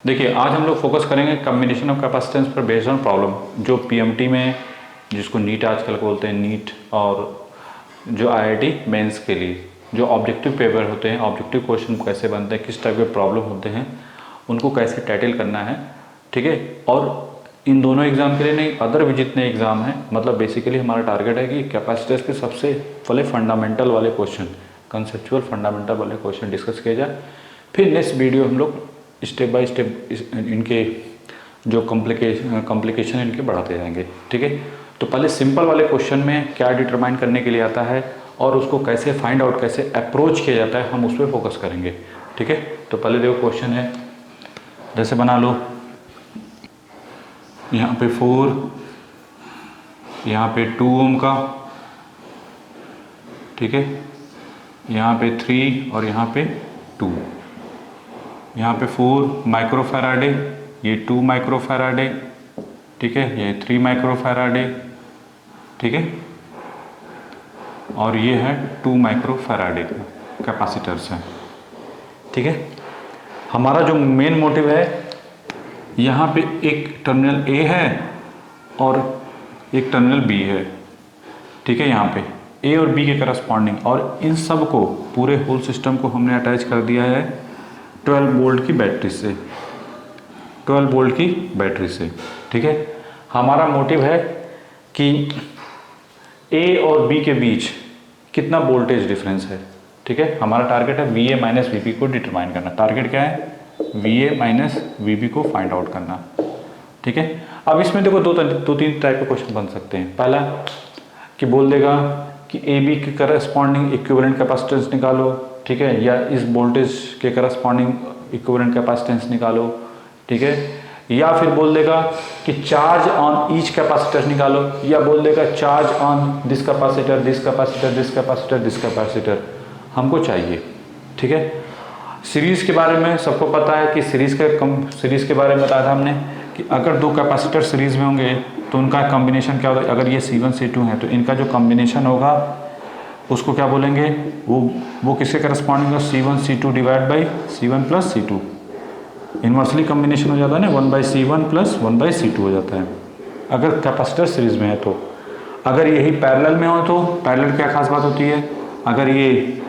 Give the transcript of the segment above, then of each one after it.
देखिए आज हम लोग फोकस करेंगे कम्बिनेशन ऑफ कैपेसिटेंस पर बेस्ड ऑन प्रॉब्लम, जो पीएमटी में, जिसको नीट आजकल बोलते हैं नीट, और जो आईआईटी मेंस के लिए जो ऑब्जेक्टिव पेपर होते हैं, ऑब्जेक्टिव क्वेश्चन कैसे बनते हैं, किस टाइप के प्रॉब्लम होते हैं, उनको कैसे टैकल करना है। ठीक है, और इन दोनों एग्जाम के लिए नहीं, अदर भी जितने एग्जाम हैं, मतलब बेसिकली हमारा टारगेट है कि कैपेसिटेंस के सबसे पहले फंडामेंटल वाले क्वेश्चन, कंसेप्चुअल फंडामेंटल वाले क्वेश्चन डिस्कस किया जाए। फिर नेक्स्ट वीडियो हम लोग स्टेप बाय स्टेप इनके जो कॉम्प्लिकेशन इनके बढ़ाते जाएंगे। ठीक है, तो पहले सिंपल वाले क्वेश्चन में क्या डिटरमाइन करने के लिए आता है और उसको कैसे फाइंड आउट, कैसे अप्रोच किया जाता है, हम उस पर फोकस करेंगे। ठीक है, तो पहले देखो क्वेश्चन है, जैसे बना लो यहाँ पे 4, यहाँ पे 2 ओम का, ठीक है, यहाँ पे 3 और यहाँ पे 2, यहाँ पे 4 माइक्रोफैराडे, ये 2 माइक्रोफैराडे, ठीक है, ये 3 माइक्रोफैराडे, ठीक है, और ये है 2 माइक्रोफैराडे कैपेसिटर्स हैं। ठीक है, हमारा जो मेन मोटिव है, यहाँ पे एक टर्मिनल ए है और एक टर्मिनल बी है। ठीक है, यहाँ पे ए और बी के करस्पॉन्डिंग, और इन सब को, पूरे होल सिस्टम को हमने अटैच कर दिया है 12 वोल्ट की बैटरी से, 12 वोल्ट की बैटरी से। ठीक है, हमारा मोटिव है कि ए और बी के बीच कितना वोल्टेज डिफरेंस है। ठीक है, हमारा टारगेट है VA माइनस VB को डिटरमाइन करना। टारगेट क्या है? VA माइनस VB को फाइंड आउट करना। ठीक है, अब इसमें देखो दो तीन टाइप के क्वेश्चन बन सकते हैं। पहला कि बोल देगा कि AB के करस्पॉन्डिंग इक्विवेलेंट कैपेसिटेंस निकालो, ठीक है, या इस वोल्टेज के करस्पॉन्डिंग इक्विवेलेंट कैपेसिटेंस निकालो। ठीक है, या फिर बोल देगा कि चार्ज ऑन ईच कैपेसिटर निकालो, या बोल देगा charge on this capacitor, this capacitor, this capacitor, this capacitor हमको चाहिए। ठीक है, सीरीज़ के बारे में सबको पता है कि सीरीज़ के बारे में बताया था हमने कि अगर दो कैपेसिटर सीरीज़ में होंगे तो उनका कॉम्बिनेशन क्या होगा। अगर ये C1 C2 है तो इनका जो कॉम्बिनेशन होगा उसको क्या बोलेंगे, वो किसके करस्पॉन्डिंग होगा? C1 C2 divide by C1 plus C2। Inversely combination हो जाता है ना, 1/C1 प्लस 1/C2 हो जाता है अगर कैपेसिटर सीरीज में है। तो अगर यही पैरेलल में हो तो पैरेलल क्या खास बात होती है, अगर ये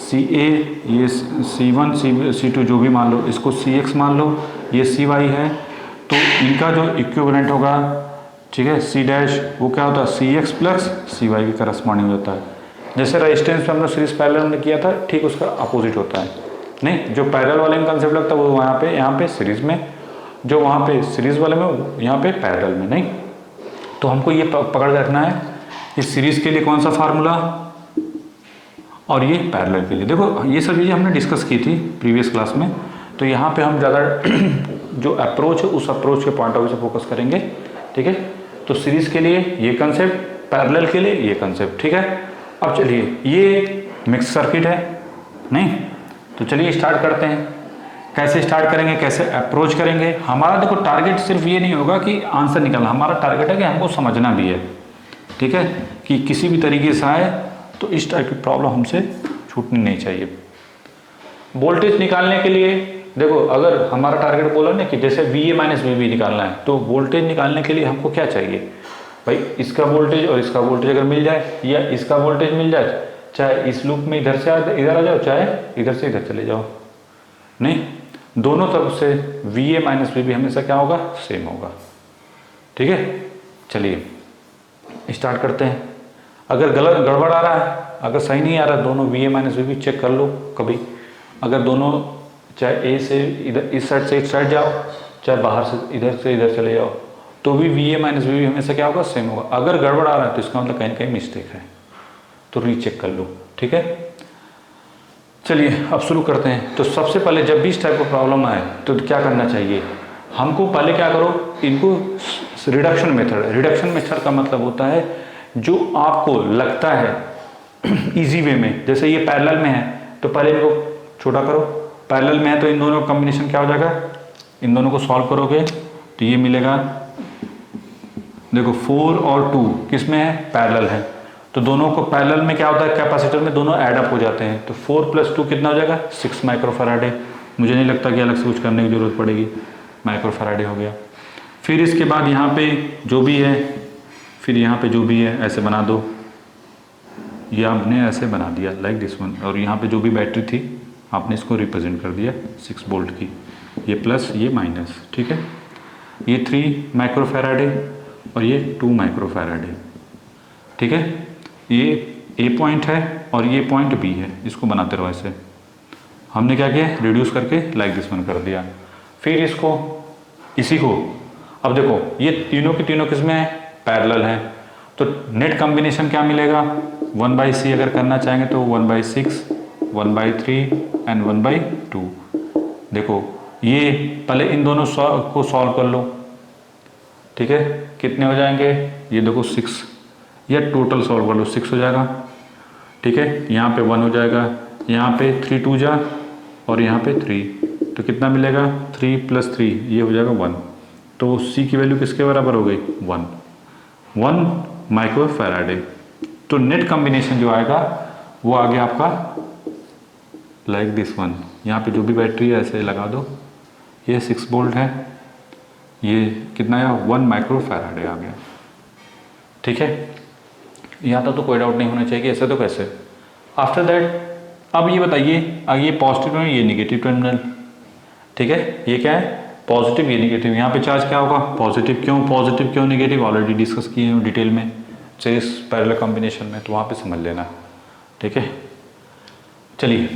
CA, ये C1 C2 जो भी मान लो, इसको CX मान लो, ये CY है, तो इनका जो इक्विवेलेंट होगा, ठीक है, C डैश, वो क्या होता है? CX प्लस CY के करस्पॉन्डिंग होता है। जैसे रेजिस्टेंस में हमने सीरीज पैरेलल में किया था, ठीक उसका अपोजिट होता है। नहीं, जो पैरेलल वाले में कंसेप्ट लगता है वो वहाँ पे, यहाँ पे सीरीज में, जो वहाँ पे सीरीज वाले में, यहाँ पे पैरेलल में। नहीं, तो हमको ये पकड़ के रखना है, इस सीरीज के लिए कौन सा फार्मूला और ये पैरेलल के लिए। देखो ये सब चीज़ें हमने डिस्कस की थी प्रीवियस क्लास में, तो यहाँ पे हम ज़्यादा जो अप्रोच है उस अप्रोच के पॉइंट ऑफ व्यू से फोकस करेंगे। ठीक है, तो सीरीज के लिए ये कंसेप्ट, पैरेलल के लिए ये कंसेप्ट। ठीक है, अब चलिए, ये मिक्स सर्किट है, नहीं, तो चलिए स्टार्ट करते हैं। कैसे स्टार्ट करेंगे, कैसे अप्रोच करेंगे? हमारा देखो टारगेट सिर्फ ये नहीं होगा कि आंसर निकालना, हमारा टारगेट है कि हमको समझना भी है। ठीक है, कि किसी भी तरीके से आए तो इस टाइप की प्रॉब्लम हमसे छूटनी नहीं चाहिए। वोल्टेज निकालने के लिए देखो, अगर हमारा टारगेट बोला ना कि जैसे VA माइनस VB निकालना है, तो वोल्टेज निकालने के लिए हमको क्या चाहिए भाई? इसका वोल्टेज और इसका वोल्टेज अगर मिल जाए, या इसका वोल्टेज मिल जाए, चाहे इस लूप में इधर से इधर आ जाओ, चाहे इधर से इधर चले जाओ, नहीं, दोनों तरफ से VA माइनस VB हमेशा क्या होगा? सेम होगा। ठीक है, चलिए स्टार्ट करते हैं। अगर गड़बड़ आ रहा है, अगर सही नहीं आ रहा, दोनों VA माइनस VB चेक कर लो कभी। अगर दोनों, चाहे A से इधर, इस साइड से इस साइड जाओ, चाहे बाहर से इधर चले जाओ, तो भी VA माइनस VB हमेशा क्या होगा? सेम होगा। अगर गड़बड़ आ रहा है तो इसका मतलब कहीं ना कहीं मिस्टेक है, तो रीचेक कर लो। ठीक है, चलिए अब शुरू करते हैं। तो सबसे पहले जब भी इस टाइप का प्रॉब्लम आए तो क्या करना चाहिए हमको? पहले क्या करो, इनको रिडक्शन मेथड का मतलब होता है जो आपको लगता है इजी वे में। जैसे ये पैरेलल में है तो पहले इनको छोटा करो, पैरेलल में है तो इन दोनों का कॉम्बिनेशन क्या हो जाएगा? इन दोनों को सॉल्व करोगे तो ये मिलेगा, देखो 4 और 2 किस में है? पैरेलल है, तो दोनों को पैरेलल में क्या होता है? कैपेसिटर में दोनों ऐड अप हो जाते हैं, तो 4 + 2 कितना हो जाएगा? 6 माइक्रोफैराडे। मुझे नहीं लगता कि अलग से कुछ करने की ज़रूरत पड़ेगी, माइक्रोफैराडे हो गया। फिर इसके बाद यहाँ पे जो भी है, फिर यहाँ पे जो भी है ऐसे बना दो, ये आपने ऐसे बना दिया लाइक दिस वन, और यहाँ पे जो भी बैटरी थी आपने इसको रिप्रेजेंट कर दिया 6 वोल्ट की, ये प्लस ये माइनस, ठीक है। ये 3 माइक्रोफैराडे और ये 2 माइक्रोफैराडे, ठीक है। ये ए पॉइंट है और ये पॉइंट बी है, इसको बनाते रहो ऐसे। हमने क्या किया, रिड्यूस करके लाइक दिस वन कर दिया। फिर इसको, इसी को, अब देखो ये तीनों की तीनों किसमें है, पैरेलल है, तो नेट कॉम्बिनेशन क्या मिलेगा, 1/c अगर करना चाहेंगे तो 1/6, 1/3 एंड 1/2। देखो ये पहले इन दोनों को सॉल्व कर लो, ठीक है। कितने हो जाएंगे, ये देखो 6, या टोटल सॉल्व कर लो 6 हो जाएगा, ठीक है। यहाँ पे 1 हो जाएगा, यहाँ पे 3 2 जा, और यहाँ पे 3, तो कितना मिलेगा 3 + 3, ये हो जाएगा 1। तो C की वैल्यू किसके बराबर हो गई, 1 माइक्रोफैराडे। तो नेट कॉम्बिनेशन जो आएगा वो आ गया आपका लाइक दिस वन। यहाँ पे जो भी बैटरी है ऐसे लगा दो, ये 6 वोल्ट है, ये कितना आया 1 माइक्रोफैराडे आ गया, ठीक है। यहाँ तक तो कोई डाउट नहीं होना चाहिए कि ऐसे तो कैसे। आफ्टर दैट अब ये बताइए, ये पॉजिटिव टर्मिनल, ये निगेटिव टर्मिनल, ठीक है। ये क्या है, पॉजिटिव, ये निगेटिव। यहाँ पे चार्ज क्या होगा, पॉजिटिव। क्यों पॉजिटिव, क्यों निगेटिव, ऑलरेडी डिस्कस किए हैं डिटेल में चेस पैरेलल कॉम्बिनेशन में, तो वहाँ पे समझ लेना, ठीक है। चलिए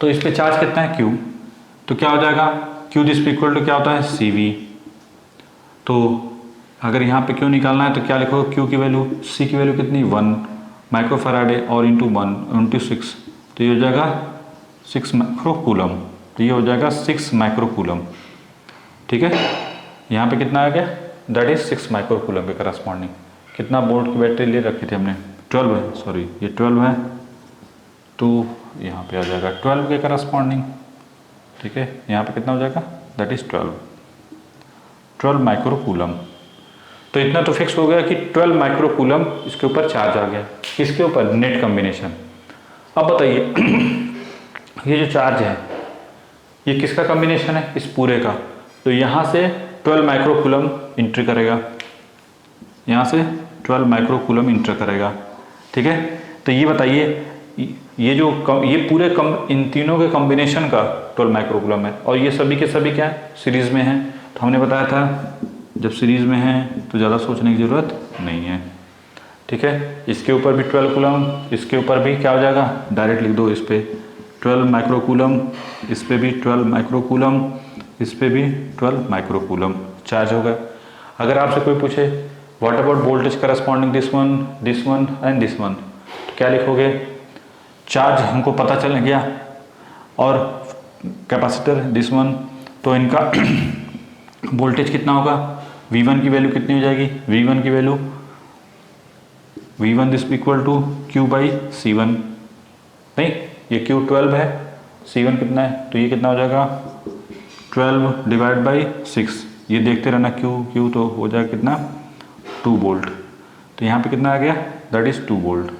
तो इस पे चार्ज कितना है, Q, तो क्या हो जाएगा, Q दिस इक्वल टू क्या होता है, CV। तो अगर यहाँ पे Q निकालना है तो क्या लिखोगे, Q की वैल्यू, C की वैल्यू कितनी, 1 माइक्रोफैराडे और इंटू 6, तो ये हो जाएगा 6 माइक्रोकूलम, तो ये हो जाएगा 6 माइक्रोकूलम, ठीक है। यहाँ पे कितना आ गया, दैट इज 6 माइक्रोकूलम के करस्पॉन्डिंग। कितना वोल्ट की बैटरी ले रखी थी हमने, 12 है, सॉरी ये 12 है, तो यहाँ पे आ जाएगा 12 के करस्पॉन्डिंग, ठीक है। यहाँ पे कितना हो जाएगा, दैट इज 12 माइक्रोकूलम। तो इतना तो फिक्स हो गया कि 12 माइक्रोकूलम इसके ऊपर चार्ज आ गया, किसके ऊपर, नेट कॉम्बिनेशन। अब बताइए ये जो चार्ज है ये किसका कॉम्बिनेशन है, इस पूरे का, तो यहाँ से 12 माइक्रोकूलम इंटर करेगा, यहाँ से 12 माइक्रोकूलम इंटर करेगा, ठीक है। तो ये बताइए ये जो ये पूरे इन तीनों के कॉम्बिनेशन का 12 माइक्रोकूलम है, और ये सभी के सभी क्या है, सीरीज में है। तो हमने बताया था जब सीरीज में है तो ज़्यादा सोचने की ज़रूरत नहीं है, ठीक है। इसके ऊपर भी 12 कूलम, इसके ऊपर भी क्या हो जाएगा, डायरेक्ट लिख दो, इस पे 12 माइक्रोकूलम, इस पे भी 12 माइक्रोकूलम, इस पे भी 12 माइक्रोकूलम चार्ज होगा। अगर आपसे कोई पूछे what about voltage corresponding this one and this one, तो क्या लिखोगे, चार्ज हमको पता चल गया और कैपेसिटर दिस वन, तो इनका वोल्टेज कितना होगा, V1 की वैल्यू कितनी हो जाएगी, V1 की value V1 this equal to Q/C1, नहीं ये Q 12 है, C1 कितना है, तो ये कितना हो जाएगा 12 डिवाइड बाई 6, ये देखते रहना Q तो हो जाएगा कितना 2 वोल्ट, तो यहाँ पे कितना आ गया, दैट इज 2 वोल्ट,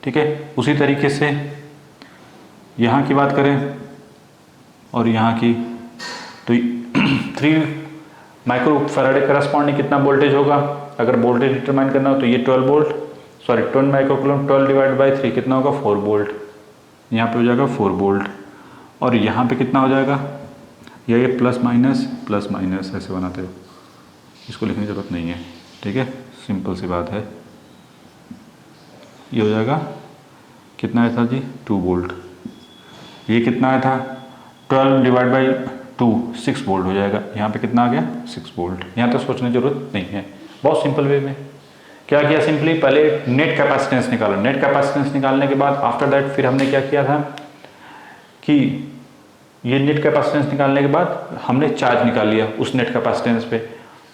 ठीक है। उसी तरीके से यहाँ की बात करें और यहाँ की, तो 3 माइक्रोफैराडे करस्पॉन्डिंग कितना वोल्टेज होगा, अगर वोल्टेज डिटरमाइन करना हो तो ये 12 volt, sorry 12 microcoulomb, 12 divide by 3 कितना होगा 4 वोल्ट, यहाँ पे हो जाएगा 4 वोल्ट, और यहाँ पे कितना हो जाएगा, ये प्लस माइनस ऐसे बनाते हो, इसको लिखने की जरूरत नहीं है, ठीक है, सिंपल सी बात है। ये हो जाएगा कितना आया था जी, 2 वोल्ट, ये कितना आया था 12 डिवाइड बाई 2 6 वोल्ट हो जाएगा, यहाँ पे कितना आ गया 6 वोल्ट। यहाँ तक सोचने की जरूरत नहीं है, बहुत सिंपल वे में क्या किया, सिंपली पहले नेट कैपेसिटेंस निकाला, नेट कैपेसिटेंस निकालने के बाद आफ्टर दैट फिर हमने क्या किया था कि ये नेट कैपेसिटेंस निकालने के बाद हमने चार्ज निकाल लिया उस नेट कैपेसिटेंस पे।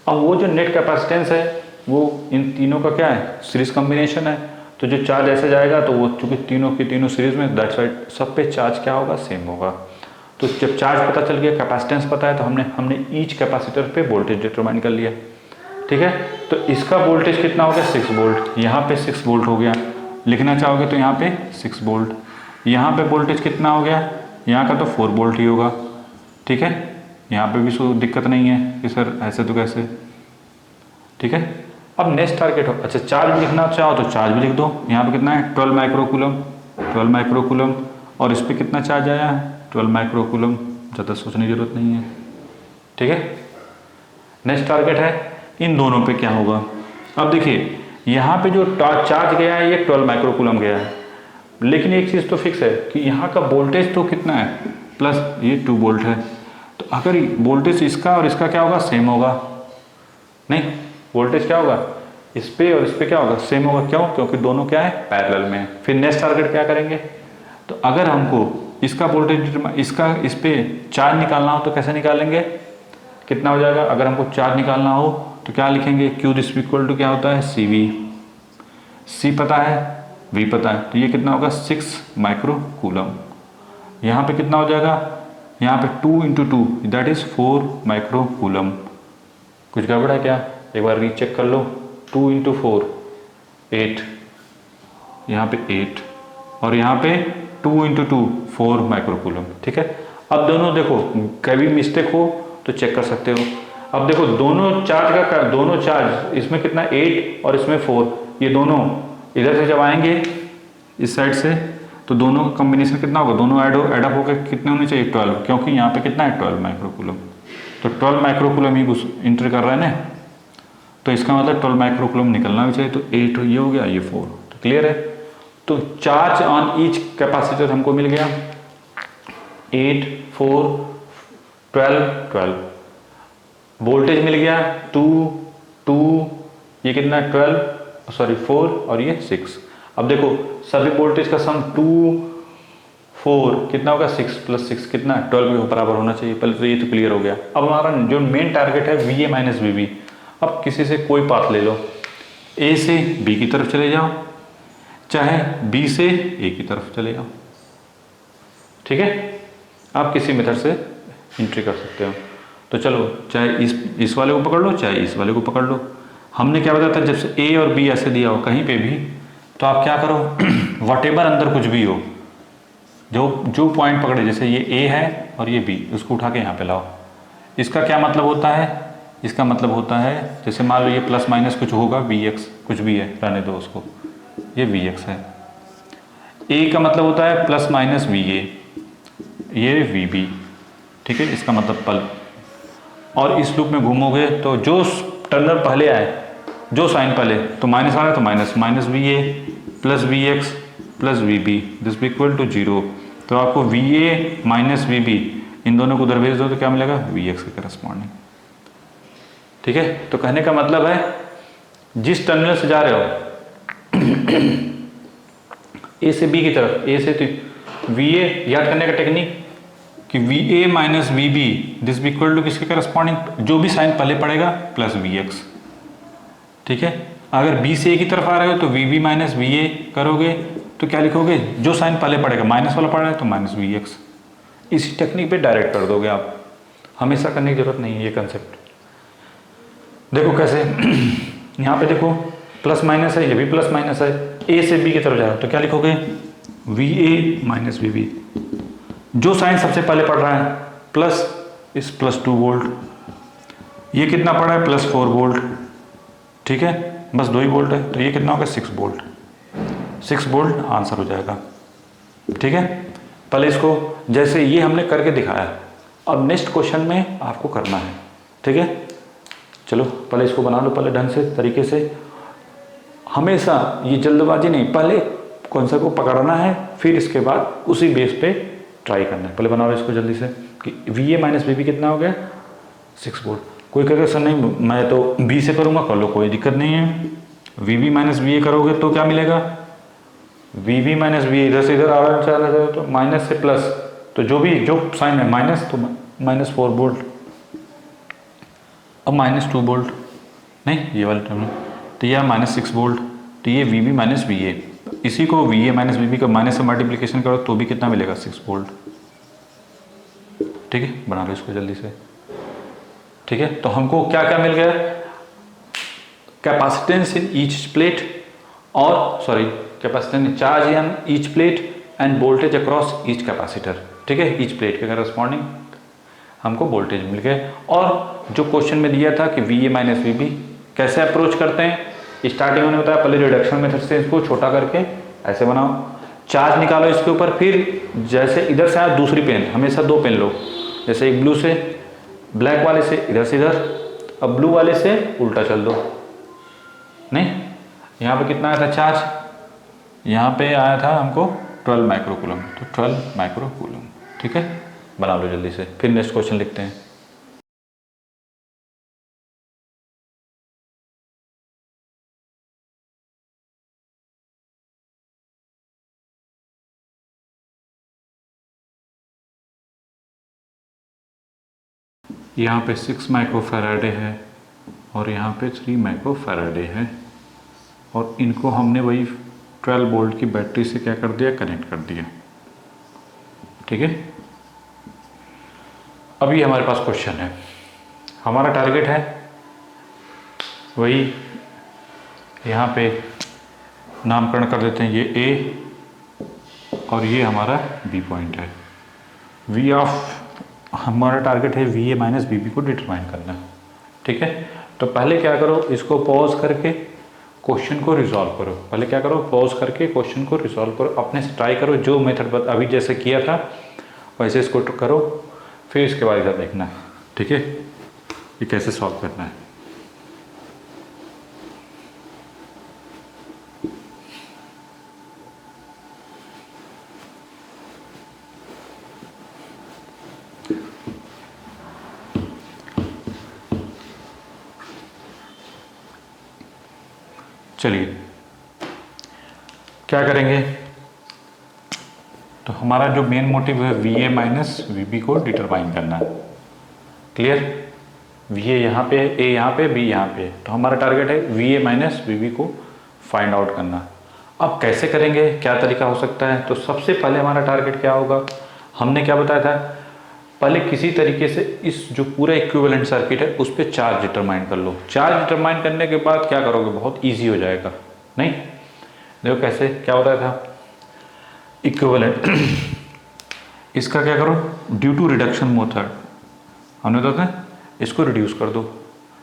अब वो जो नेट कैपेसिटेंस है वो इन तीनों का क्या है, सीरीज कॉम्बिनेशन है, तो जो चार्ज ऐसे जाएगा तो वो चूंकि तीनों की तीनों सीरीज में, दैट साइड सब पे चार्ज क्या होगा, सेम होगा। तो जब चार्ज पता चल गया, कैपेसिटेंस पता है, तो हमने ईच कैपेसिटर पे वोल्टेज डिटरमाइन कर लिया, ठीक है। तो इसका वोल्टेज कितना हो गया 6 वोल्ट, यहाँ पे 6 वोल्ट हो गया, लिखना चाहोगे तो यहाँ पे 6 वोल्ट, यहाँ पे वोल्टेज कितना हो गया, यहाँ का तो 4 वोल्ट ही होगा, ठीक है। यहाँ पे भी दिक्कत नहीं है कि सर ऐसे तो कैसे, ठीक है। अब नेक्स्ट टारगेट हो, अच्छा चार्ज लिखना चाहो तो चार्ज भी लिख दो। यहाँ पे कितना है 12 माइक्रोकूलम, 12 माइक्रोकूलम, और इस पर कितना चार्ज आया है 12 माइक्रोकूलम, ज़्यादा सोचने की जरूरत नहीं है, ठीक है। नेक्स्ट टारगेट है इन दोनों पे क्या होगा। अब देखिए यहाँ पे जो चार्ज गया है ये 12 माइक्रोकूलम गया है, लेकिन एक चीज़ तो फिक्स है कि यहाँ का वोल्टेज तो कितना है प्लस ये 2 वोल्ट है, तो अगर वोल्टेज इसका और इसका क्या होगा सेम होगा, नहीं वोल्टेज क्या होगा इस पे और इस पे क्या होगा सेम होगा, क्यों, क्योंकि दोनों क्या है पैरेलल में है। फिर नेक्स्ट टारगेट क्या करेंगे, तो अगर हमको इसका वोल्टेज इसका इस पे चार्ज निकालना हो तो कैसे निकालेंगे, कितना हो जाएगा, अगर हमको चार्ज निकालना हो तो क्या लिखेंगे Q दिस इक्वल टू क्या होता है CV, C पता है V पता है, तो ये कितना होगा 6 माइक्रोकूलम। यहाँ पे कितना हो जाएगा, यहाँ पे 2 इंटू 2 दैट इज 4 माइक्रोकूलम। कुछ गड़बड़ है क्या, एक बार रीचेक कर लो, 2 इंटू 4 8, यहाँ पे 8 और यहाँ पे 2 इंटू 2 4 माइक्रोकूलम, ठीक है। अब दोनों देखो कभी मिस्टेक हो तो चेक कर सकते हो। अब देखो दोनों चार्ज इसमें कितना 8 और इसमें 4, ये दोनों इधर से जब आएंगे इस साइड से तो दोनों का कॉम्बिनेशन कितना होगा, दोनों एडअप होकर कितने होने चाहिए 12, क्योंकि यहाँ पे कितना है 12 माइक्रोकूलम, तो 12 माइक्रोकूलम ही इंटर कर रहा है ना, तो इसका मतलब 12 माइक्रोकूलम निकलना भी चाहिए, तो 8 ये हो गया ये 4, तो क्लियर है। तो चार्ज ऑन ईच कैपेसिटर हमको मिल गया 8 4 12 12, वोल्टेज मिल गया 2 ये कितना 4 और ये 6। अब देखो सभी वोल्टेज का सम 2 4 कितना होगा 6 प्लस 6 कितना 12 के बराबर होना चाहिए, पहले तो ये तो क्लियर हो गया। अब हमारा जो मेन टारगेट है VA माइनस VB, अब किसी से कोई पाथ ले लो, A से B की तरफ चले जाओ, चाहे B से A की तरफ चले जाओ, ठीक है। आप किसी मेथड से एंट्री कर सकते हो, तो चलो चाहे इस वाले को पकड़ लो चाहे इस वाले को पकड़ लो। हमने क्या बताया था, जब से A और B ऐसे दिया हो कहीं पे भी, तो आप क्या करो वटेवर अंदर कुछ भी हो, जो पॉइंट पकड़े, जैसे ये A है और ये B, उसको उठा के यहाँ पे लाओ। इसका क्या मतलब होता है, इसका मतलब होता है जैसे मान लो ये प्लस माइनस कुछ होगा VX, कुछ भी है रहने दो उसको, ये VX है। A का मतलब होता है प्लस माइनस VA, ये VB, ठीक है, इसका मतलब पल। और इस लूप में घूमोगे तो जो टर्मिनल पहले आए, जो साइन पहले, तो माइनस आ रहा है तो minus VA plus VX plus VB this equal to 0। तो आपको VA माइनस VB इन दोनों को उधर भेज दो तो क्या मिलेगा VX के करस्पॉन्डिंग, ठीक है। तो कहने का मतलब है जिस टर्मिनल से जा रहे हो A से B की तरफ, A से तो VA याद करने का टेक्निक कि VA minus VB this equal to किसके करस्पॉन्डिंग, जो भी साइन पहले पड़ेगा प्लस VX, ठीक है। अगर B से A की तरफ आ रहे हो तो VB माइनस VA करोगे तो क्या लिखोगे, जो साइन पहले पड़ेगा माइनस वाला पड़ रहा है तो माइनस VX। इसी टेक्निक पे डायरेक्ट कर दोगे आप, हमेशा करने की जरूरत नहीं है ये कंसेप्ट। देखो कैसे यहाँ पे देखो प्लस माइनस है, ये भी प्लस माइनस है, A से B की तरफ जा रहा है तो क्या लिखोगे VA माइनस VB, जो साइन सबसे पहले पड़ रहा है प्लस इस प्लस 2 वोल्ट, ये कितना पड़ा है प्लस 4 वोल्ट, ठीक है, बस 2 ही वोल्ट है, तो ये कितना होगा 6 वोल्ट, 6 वोल्ट आंसर हो जाएगा, ठीक है। पहले इसको जैसे ये हमने करके दिखाया, अब नेक्स्ट क्वेश्चन में आपको करना है, ठीक है। चलो पहले इसको बना लो पहले ढंग से तरीके से, हमेशा ये जल्दबाजी नहीं, पहले कॉन्सेप्ट को पकड़ना है फिर इसके बाद उसी बेस पे ट्राई करना है। पहले बनाओ इसको जल्दी से कि VA माइनस VB कितना हो गया 6 वोल्ट। कोई कहेगा सर नहीं मैं तो B से करूँगा, कर लो कोई दिक्कत नहीं है। VB माइनस VA करोगे तो क्या मिलेगा VB माइनस VA, इधर से इधर आ रहा है तो माइनस से प्लस, तो जो साइन है माइनस तो माइनस 4 वोल्ट, अब माइनस 2 वोल्ट नहीं ये वाले टर्म, तो यह माइनस 6 वोल्ट, तो ये VB माइनस VA, इसी को VA माइनस VB का माइनस से मल्टीप्लिकेशन करो तो भी कितना मिलेगा 6 वोल्ट, ठीक है। बना लो इसको जल्दी से, ठीक है। तो हमको क्या क्या मिल गया, कैपेसिटेंस इन ईच प्लेट और capacitance charge in each plate end voltage across each capacitor, ठीक है, ईच प्लेट के करस्पॉन्डिंग हमको वोल्टेज मिल गए। और जो क्वेश्चन में दिया था कि VA माइनस VB कैसे अप्रोच करते हैं, स्टार्टिंग में बताया पहले रिडक्शन मेथड से इसको छोटा करके ऐसे बनाओ, चार्ज निकालो इसके ऊपर, फिर जैसे इधर से आया दूसरी पेन, हमेशा 2 पेन लो, जैसे एक ब्लू से, ब्लैक वाले से इधर से इधर, अब ब्लू वाले से उल्टा चल दो। नहीं, यहाँ पे कितना आया था चार्ज, यहाँ पे आया था हमको 12 माइक्रोकूलम, तो 12 माइक्रोकूलम, ठीक है, बना लो जल्दी से, फिर नेक्स्ट क्वेश्चन लिखते हैं। यहाँ पे 6 माइक्रोफैराडे है और यहाँ पे 3 माइक्रोफैराडे है, और इनको हमने वही 12 वोल्ट की बैटरी से क्या कर दिया, कनेक्ट कर दिया, ठीक है। अभी हमारे पास क्वेश्चन है, हमारा टारगेट है वही, यहाँ पे नामकरण कर देते हैं, ये A और ये हमारा B पॉइंट है। V ऑफ, हमारा टारगेट है VA माइनस VB को डिटरमाइन करना, ठीक है। तो पहले क्या करो, इसको पॉज करके क्वेश्चन को रिजॉल्व करो, पहले क्या करो, पॉज करके क्वेश्चन को रिजॉल्व करो, अपने से ट्राई करो, जो मेथड अभी जैसे किया था वैसे इसको करो, फिर इसके बाद इधर देखना, ठीक है, ये कैसे सॉल्व करना है। चलिए क्या करेंगे, तो हमारा जो मेन मोटिव है VA माइनस VB को डिटरमाइन करना है, क्लियर। VA यहाँ पे, A यहाँ पे, B यहाँ पे, तो हमारा टारगेट है VA माइनस VB को फाइंड आउट करना। अब कैसे करेंगे, क्या तरीका हो सकता है, तो सबसे पहले हमारा टारगेट क्या होगा, हमने क्या बताया था, पहले किसी तरीके से इस जो पूरा इक्विवेलेंट सर्किट है उस पर चार्ज डिटरमाइन कर लो। चार्ज डिटरमाइन करने के बाद क्या करोगे, बहुत इजी हो जाएगा। नहीं, देखो कैसे, क्या बताया था, इक्विवेलेंट इसका क्या करो, ड्यू टू रिडक्शन मेथड हमने बताया था, इसको रिड्यूस कर दो,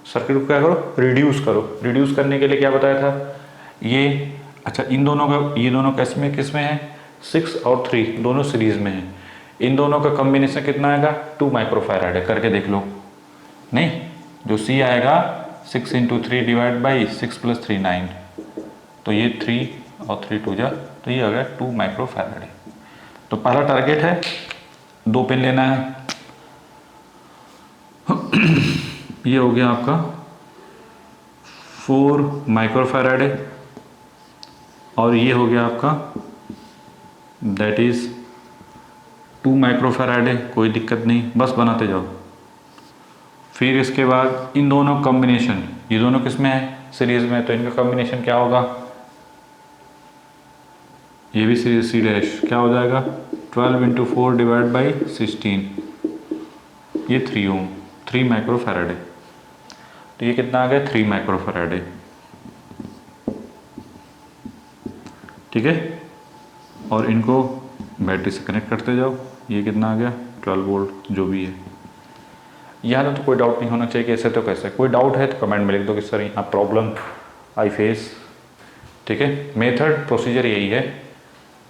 सर्किट को क्या करो, रिड्यूस करो। रिड्यूस करने के लिए क्या बताया था, ये अच्छा, इन दोनों का, ये दोनों किस में है, 6 और 3 दोनों सीरीज में है, इन दोनों का कॉम्बिनेशन कितना आएगा, 2 माइक्रोफैराड है, करके देख लो। नहीं, जो C आएगा 6 × 3 डिवाइड बाई 6 + 3 9, तो ये 3 और 3 2 जा, तो ये आ गया 2 माइक्रोफैराड है। तो पहला टारगेट है 2 पेन लेना है, ये हो गया आपका 4 माइक्रोफैराड है, और ये हो गया आपका दैट इज 2 माइक्रोफैराड है, कोई दिक्कत नहीं, बस बनाते जाओ। फिर इसके बाद इन दोनों कॉम्बिनेशन, ये दोनों किस में है, सीरीज में, तो इनका कॉम्बिनेशन क्या होगा, ये भी सीरीज C डैश, क्या हो जाएगा 12 × 4 डिवाइड बाई 16, ये 3 ओम, 3 माइक्रोफैराड है, तो ये कितना आ गया, 3 माइक्रोफैराड है, ठीक है। और इनको बैटरी से कनेक्ट करते जाओ, ये कितना आ गया 12 वोल्ट, जो भी है। यहाँ तो कोई डाउट नहीं होना चाहिए कि ऐसे तो कैसे, कोई डाउट है तो कमेंट में लिख दो कि सर यहाँ प्रॉब्लम आई फेस, ठीक है। मेथड प्रोसीजर यही है,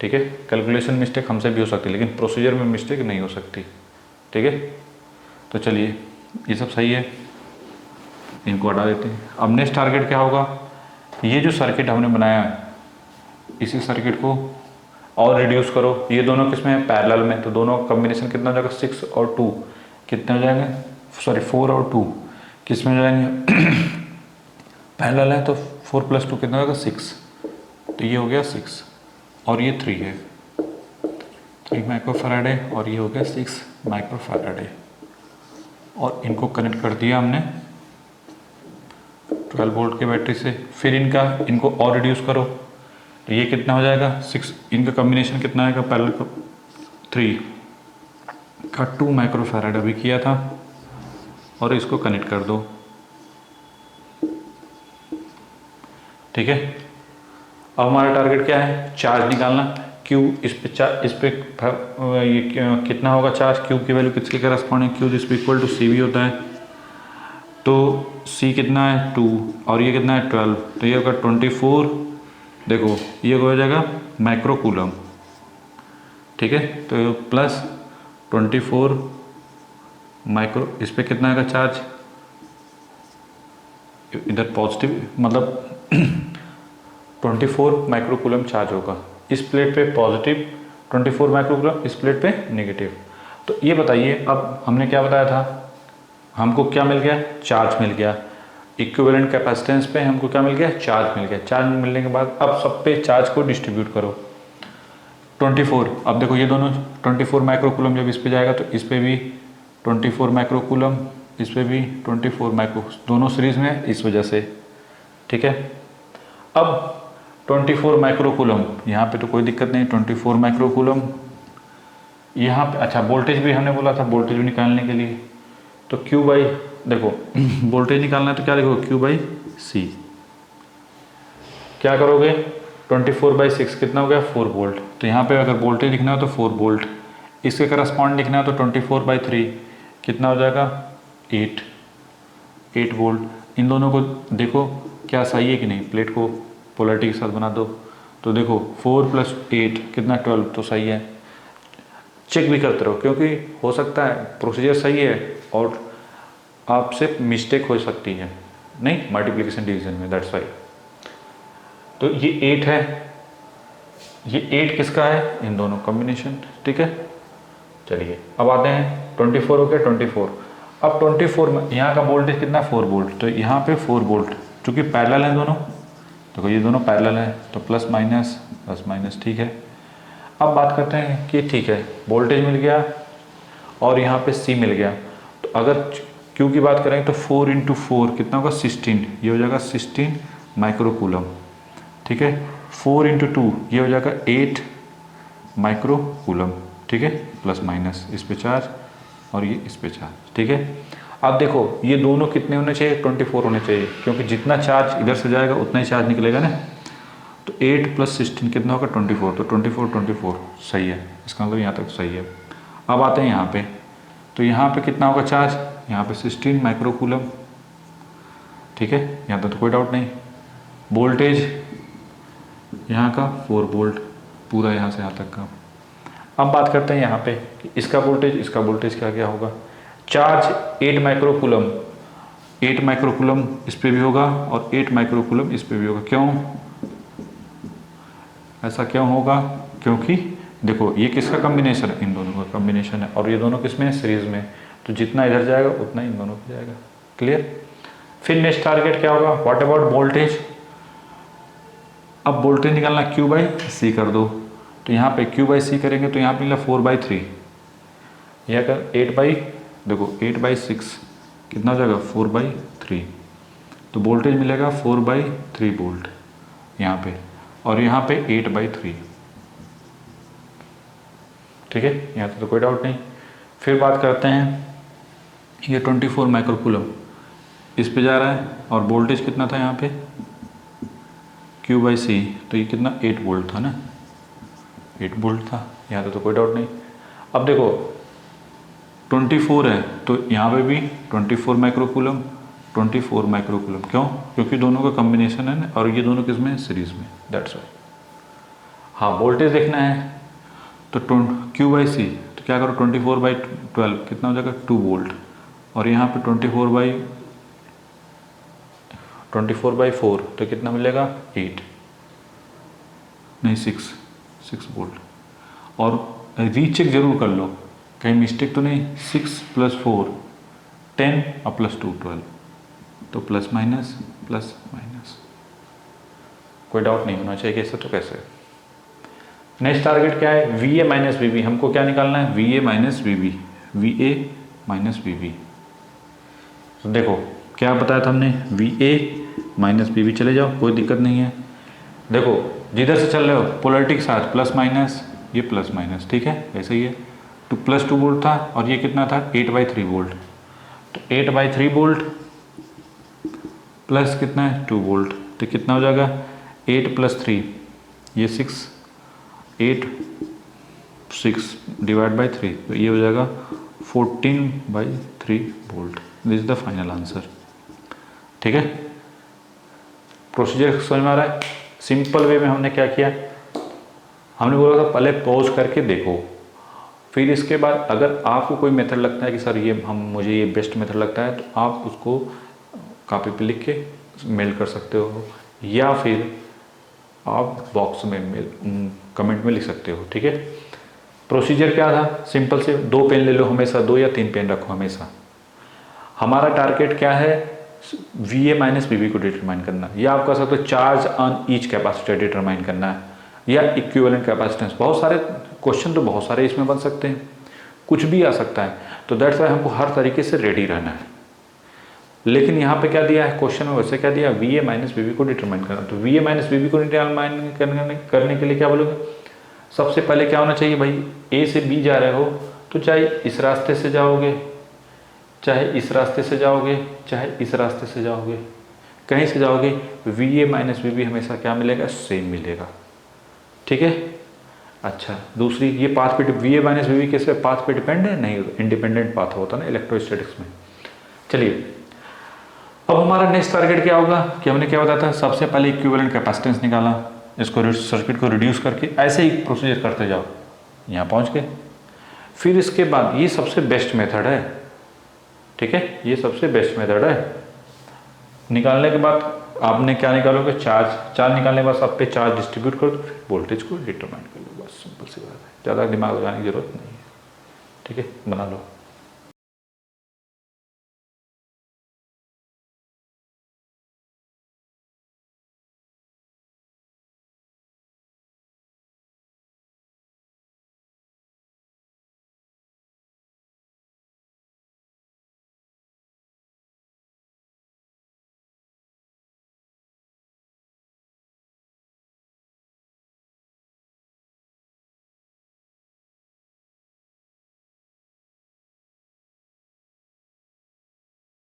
ठीक है। कैलकुलेशन मिस्टेक हमसे भी हो सकती है, लेकिन प्रोसीजर में मिस्टेक नहीं हो सकती, ठीक है। तो चलिए, ये सब सही है, इनको हटा देते हैं। अब नेक्स्ट टारगेट क्या होगा, ये जो सर्किट हमने बनाया है, इसी सर्किट को और रिड्यूस करो, ये दोनों किस में है, पैरेलल में, तो दोनों कॉम्बिनेशन कितना हो जाएगा, 6 और 2 कितने हो जाएंगे, सॉरी 4 और 2 किस में हो जाएंगे, पैरेलल है, तो 4 + 2 कितना होगा, 6, तो ये हो गया 6, और ये 3 है, 3 माइक्रोफैराड है, और ये हो गया 6 माइक्रोफैराड है, और इनको कनेक्ट कर दिया हमने 12 वोल्ट की बैटरी से। फिर इनको और रिड्यूस करो, तो ये कितना हो जाएगा, 6, इनका कॉम्बिनेशन कितना आएगा, पैरेलल का 3 का 2 माइक्रोफैराड अभी किया था, और इसको कनेक्ट कर दो, ठीक है। अब हमारा टारगेट क्या है, चार्ज निकालना। क्यू इस पे ये कितना होगा चार्ज, क्यू की वैल्यू किसके corresponding, Q this equal to C V होता है, तो सी कितना है 2 और ये कितना है 12, तो ये होगा 24, देखो ये हो जाएगा माइक्रो कूलम, ठीक है। तो प्लस 24 माइक्रो, इस पे कितना आएगा चार्ज, इधर पॉजिटिव मतलब 24 माइक्रो कूलम चार्ज होगा, इस प्लेट पे पॉजिटिव 24 माइक्रो कूलम, इस प्लेट पे नेगेटिव। तो ये बताइए अब हमने क्या बताया था, हमको क्या मिल गया, चार्ज मिल गया, इक्विवेलेंट कैपेसिटेंस पे हमको क्या मिल गया, चार्ज मिल गया। चार्ज मिलने के बाद अब सब पे चार्ज को डिस्ट्रीब्यूट करो 24, अब देखो ये दोनों 24 माइक्रो कूलम जब इस पे जाएगा तो इस पे भी 24 माइक्रो कूलम, इस पे भी 24 माइक्रो, दोनों सीरीज में इस वजह से, ठीक है। अब 24 माइक्रो कूलम यहाँ पे तो कोई दिक्कत नहीं, 24 माइक्रो कूलम यहाँ पे, अच्छा वोल्टेज भी हमने बोला था, वोल्टेज भी निकालने के लिए तो Q बाई, देखो वोल्टेज निकालना है तो क्या लिखो Q बाई सी, क्या करोगे 24/6 कितना हो गया 4 वोल्ट, तो यहाँ पे अगर वोल्टेज लिखना हो तो 4 वोल्ट, इसके करस्पॉन्ड लिखना है तो 24/3 कितना हो जाएगा 8 वोल्ट। इन दोनों को देखो क्या सही है कि नहीं, प्लेट को पोलैरिटी के साथ बना दो, तो देखो 4 + 8 कितना 12, तो सही है। चेक भी करते रहो क्योंकि हो सकता है प्रोसीजर सही है और आपसे मिस्टेक हो सकती है, नहीं मल्टीप्लिकेशन डिवीजन में, दैट्स वाई। तो ये 8 है, ये 8 किसका है, इन दोनों कॉम्बिनेशन, ठीक है। चलिए अब आते हैं 24 हो गया 24, अब 24 में यहाँ का वोल्टेज कितना 4 वोल्ट, तो यहाँ पे 4 वोल्ट चूँकि पैरेलल हैं दोनों, देखो ये दोनों पैरेलल हैं तो प्लस माइनस, ठीक है। अब बात करते हैं कि ठीक है वोल्टेज मिल गया और यहाँ पे सी मिल गया, तो अगर क्यू की बात करें तो 4 × 4 कितना होगा 16, ये हो जाएगा 16 माइक्रो कूलम, ठीक है। 4 × 2 ये हो जाएगा 8 माइक्रो कूलम, ठीक है, प्लस माइनस इस पे चार्ज और ये इस पे चार्ज, ठीक है। अब देखो ये दोनों कितने होने चाहिए 24 होने चाहिए, क्योंकि जितना चार्ज इधर से जाएगा उतना ही चार्ज निकलेगा ना, तो 8 + 16 कितना होगा 24, तो 24 सही है, इसका मतलब यहाँ तक सही है। अब आते हैं यहाँ पे, तो यहाँ पे कितना होगा चार्ज, यहाँ पे 16 माइक्रो कूलम, ठीक है, यहाँ तक तो कोई डाउट नहीं। वोल्टेज यहाँ का 4 वोल्ट पूरा यहाँ से यहाँ तक का। अब बात करते हैं यहाँ पे कि इसका वोल्टेज क्या होगा, चार्ज 8 माइक्रो कूलम इस पे भी होगा और 8 माइक्रो कूलम इस पे भी होगा। क्यों ऐसा क्यों होगा, क्योंकि देखो ये किसका कॉम्बिनेशन है, इन दोनों का कॉम्बिनेशन है और ये दोनों किसमें सीरीज में, तो जितना इधर जाएगा उतना इन दोनों पे जाएगा। क्लियर। फिर नेक्स्ट टारगेट क्या होगा, व्हाट अबाउट वोल्टेज। अब वोल्टेज निकालना Q/C कर दो, तो यहाँ पे Q/C करेंगे तो यहाँ पे मिला 4/3, यह कर 8/6 कितना हो जाएगा 4/3, तो वोल्टेज मिलेगा 4/3 वोल्ट यहाँ पे, और यहाँ पे 8/3, ठीक है, यहाँ तो कोई डाउट नहीं। फिर बात करते हैं ये 24 माइक्रो कूलम इस पे जा रहा है और वोल्टेज कितना था यहाँ पे Q/C, तो ये कितना 8 वोल्ट था ना, 8 वोल्ट था, यहाँ तो कोई डाउट नहीं। अब देखो 24 है तो यहाँ पे भी 24 माइक्रो कूलम, क्यों, क्योंकि दोनों का कॉम्बिनेशन है ना, और ये दोनों किस में सीरीज में, दैट्स वाई। हाँ वोल्टेज देखना है तो Q/C, तो क्या करो 24/12 कितना हो जाएगा 2 वोल्ट, और यहाँ पे 24/4 तो कितना मिलेगा 6 वोल्ट। और रीचेक जरूर कर लो कहीं मिस्टेक तो नहीं, 6 + 4 10 और +2 12, तो प्लस माइनस, कोई डाउट नहीं होना चाहिए कैसे तो कैसे। नेक्स्ट टारगेट क्या है, VA - VB, हमको क्या निकालना है VA - VB। तो देखो क्या बताया था हमने, VA - VB, चले जाओ कोई दिक्कत नहीं है। देखो जिधर से चल रहे हो पोलैरिटी के साथ प्लस माइनस, ये प्लस माइनस, ठीक है, ऐसे ही है। तो +2 वोल्ट था और ये कितना था 8/3 वोल्ट, तो 8/3 वोल्ट प्लस कितना है 2 वोल्ट, तो कितना हो जाएगा 8 + 3 ये 6, 6 डिवाइड बाई 3, तो ये हो जाएगा 14/3 volt. This is the final answer. ठीक है, प्रोसीजर समझ में आ रहा है? सिंपल वे में हमने क्या किया, हमने बोला था पहले पॉज करके देखो, फिर इसके बाद अगर आपको कोई मेथड लगता है कि सर ये मुझे ये बेस्ट मेथड लगता है, तो आप उसको कॉपी पे लिख के मेल कर सकते हो, या फिर आप बॉक्स में कमेंट में लिख सकते हो। ठीक है, प्रोसीजर क्या था, सिंपल से 2 पेन ले लो हमेशा, 2 या 3 पेन रखो हमेशा। हमारा टारगेट क्या है, VA माइनस VB को डिटरमाइन करना, या आप कह सकते हो charge on each capacitor determine करना है, या इक्विवेलेंट कैपेसिटेंस। बहुत सारे क्वेश्चन तो बहुत सारे इसमें बन सकते हैं, कुछ भी आ सकता है, तो दैट्स वाई हमको हर तरीके से रेडी रहना है। लेकिन यहाँ पे क्या दिया है क्वेश्चन में, वैसे क्या दिया, VA माइनस VB को डिटरमाइन करना। तो VA माइनस VB को डिटरमाइन करने के लिए क्या बोलोगे, सबसे पहले क्या होना चाहिए भाई, A से B जा रहे हो तो चाहे इस रास्ते से जाओगे, चाहे इस रास्ते से जाओगे, चाहे इस रास्ते से जाओगे, कहीं से जाओगे, VA माइनस VB हमेशा क्या मिलेगा, सेम मिलेगा। ठीक है, अच्छा दूसरी, ये पाथ पे VA माइनस VB कैसे पाथ पे डिपेंड है, नहीं इंडिपेंडेंट पाथ होता ना इलेक्ट्रोस्टैटिक्स में। चलिए, अब हमारा नेक्स्ट टारगेट क्या होगा कि हमने क्या बताया था, सबसे पहले इक्विवेलेंट कैपेसिटेंस निकाला, इसको सर्किट को रिड्यूस करके ऐसे ही प्रोसीजर करते जाओ, यहाँ पहुँच गए। फिर इसके बाद ये सबसे बेस्ट मेथड है, ठीक है, ये सबसे बेस्ट मेथड है। निकालने के बाद आपने क्या निकालोगे, चार्ज निकालने के बाद सब पे चार्ज डिस्ट्रीब्यूट कर दो, फिर वोल्टेज को डिटरमाइन कर लो, बस सिंपल सी बात है, ज़्यादा दिमाग लगाने की जरूरत नहीं है। ठीक है, बना लो।